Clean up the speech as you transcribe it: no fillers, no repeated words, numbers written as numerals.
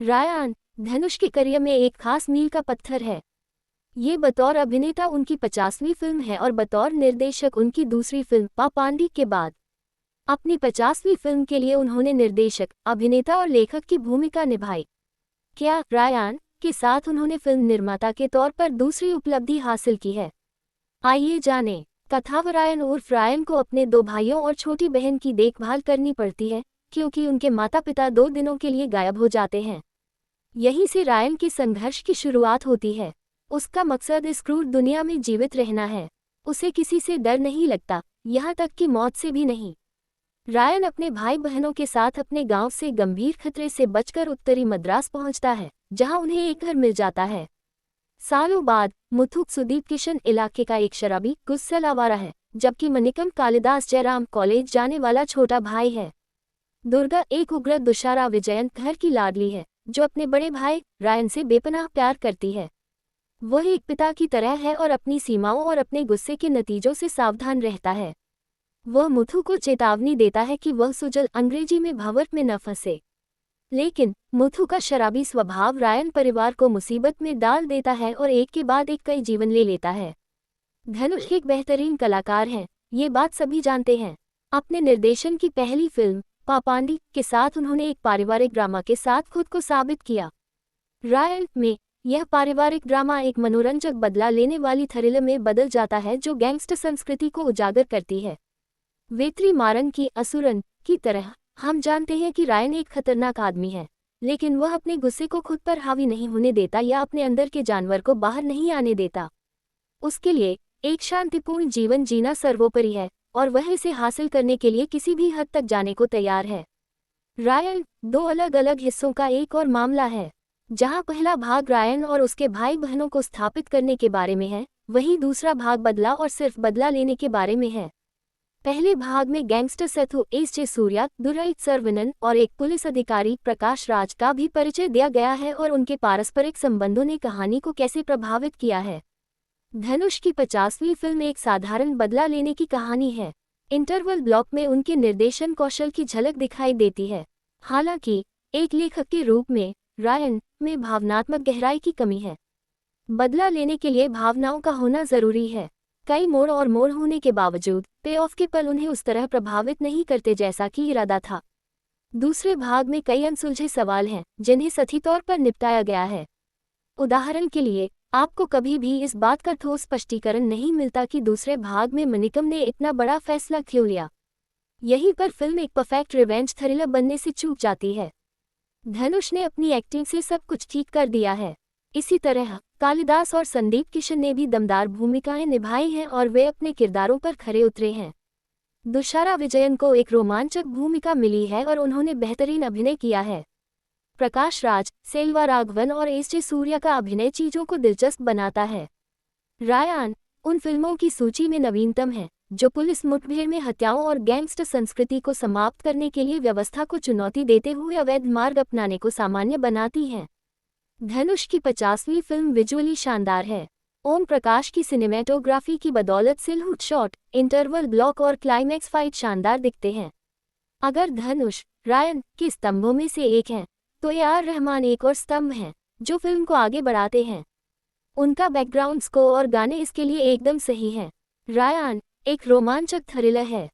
रायान धनुष के करियर में एक खास मील का पत्थर है। ये बतौर अभिनेता उनकी 50वीं फिल्म है और बतौर निर्देशक उनकी दूसरी फिल्म पापांडी के बाद। अपनी 50वीं फिल्म के लिए उन्होंने निर्देशक, अभिनेता और लेखक की भूमिका निभाई। क्या रायान के साथ उन्होंने फिल्म निर्माता के तौर पर दूसरी उपलब्धि हासिल की है? आइए जानें। कथाव रायन उर्फ रायन को अपने 2 भाइयों और छोटी बहन की देखभाल करनी पड़ती है, क्योंकि उनके माता पिता 2 दिनों के लिए गायब हो जाते हैं। यहीं से रायन के संघर्ष की शुरुआत होती है। उसका मकसद इस क्रूर दुनिया में जीवित रहना है। उसे किसी से डर नहीं लगता, यहाँ तक कि मौत से भी नहीं। रायन अपने भाई बहनों के साथ अपने गांव से गंभीर खतरे से बचकर उत्तरी मद्रास पहुंचता है, जहां उन्हें एक घर मिल जाता है। सालों बाद मुथुक सुदीप किशन इलाके का एक शराबी गुस्सल आवारा है, जबकि मनिकम कालिदास जयराम कॉलेज जाने वाला छोटा भाई है। दुर्गा एक उग्र दुशारा विजयन घर की लाडली है, जो अपने बड़े भाई रायन से बेपनाह प्यार करती है। वह एक पिता की तरह है और अपनी सीमाओं और अपने गुस्से के नतीजों से सावधान रहता है। वह मुथु को चेतावनी देता है कि वह सुजल अंग्रेजी में भंवर में न फंसे। लेकिन मुथु का शराबी स्वभाव रायन परिवार को मुसीबत में डाल देता है और एक के बाद एक कई जीवन ले लेता है। धनुष एक बेहतरीन कलाकार हैं, ये बात सभी जानते हैं। अपने निर्देशन की पहली फिल्म पापांडी के साथ उन्होंने एक पारिवारिक ड्रामा के साथ खुद को साबित किया। रायन में यह पारिवारिक ड्रामा एक मनोरंजक बदला लेने वाली थ्रिलर में बदल जाता है, जो गैंगस्टर संस्कृति को उजागर करती है। वेत्री मारन की असुरन की तरह हम जानते हैं कि रायन एक खतरनाक आदमी है, लेकिन वह अपने गुस्से को खुद पर हावी नहीं होने देता या अपने अंदर के जानवर को बाहर नहीं आने देता। उसके लिए एक शांतिपूर्ण जीवन जीना सर्वोपरि है, और वह इसे हासिल करने के लिए किसी भी हद तक जाने को तैयार है। रायन 2 अलग अलग हिस्सों का एक और मामला है। जहां पहला भाग रायन और उसके भाई बहनों को स्थापित करने के बारे में है, वहीं दूसरा भाग बदला और सिर्फ बदला लेने के बारे में है। पहले भाग में गैंगस्टर सेथु एस.जे. सूर्या, दुराई सर्वनन और एक पुलिस अधिकारी प्रकाश राज का भी परिचय दिया गया है और उनके पारस्परिक संबंधों ने कहानी को कैसे प्रभावित किया है। धनुष की 50वीं फिल्म एक साधारण बदला लेने की कहानी है। इंटरवल ब्लॉक में उनके निर्देशन कौशल की झलक दिखाई देती है। हालांकि एक लेखक के रूप में रायन में भावनात्मक गहराई की कमी है। बदला लेने के लिए भावनाओं का होना जरूरी है। कई मोड़ और मोड़ होने के बावजूद पे ऑफ के पल उन्हें उस तरह प्रभावित नहीं करते जैसा कि इरादा था। दूसरे भाग में कई अनसुलझे सवाल हैं, जिन्हें सही तौर पर निपटाया गया है। उदाहरण के लिए, आपको कभी भी इस बात का ठोस स्पष्टीकरण नहीं मिलता कि दूसरे भाग में मनिकम ने इतना बड़ा फैसला क्यों लिया। यहीं पर फिल्म एक परफेक्ट रिवेंज थ्रिलर बनने से चूक जाती है। धनुष ने अपनी एक्टिंग से सब कुछ ठीक कर दिया है। इसी तरह कालिदास और संदीप किशन ने भी दमदार भूमिकाएं निभाई हैं और वे अपने किरदारों पर खरे उतरे हैं। दुशारा विजयन को एक रोमांचक भूमिका मिली है और उन्होंने बेहतरीन अभिनय किया है। प्रकाश राज, सेल्वा राघवन और एस.जे. सूर्या का अभिनय चीजों को दिलचस्प बनाता है। रायन उन फिल्मों की सूची में नवीनतम है, जो पुलिस मुठभेड़ में हत्याओं और गैंगस्टर संस्कृति को समाप्त करने के लिए व्यवस्था को चुनौती देते हुए अवैध मार्ग अपनाने को सामान्य बनाती हैं। धनुष की 50वीं फिल्म विजुअली शानदार है। ओम प्रकाश की सिनेमेटोग्राफी की बदौलत सिलहुट शॉट, इंटरवल ब्लॉक और क्लाइमैक्स फाइट शानदार दिखते हैं। अगर धनुष रायन के स्तंभों में से एक हैं, तो ए.आर. रहमान एक और स्तंभ हैं, जो फिल्म को आगे बढ़ाते हैं। उनका बैकग्राउंड स्कोर और गाने इसके लिए एकदम सही हैं। रायन एक रोमांचक थ्रिलर है,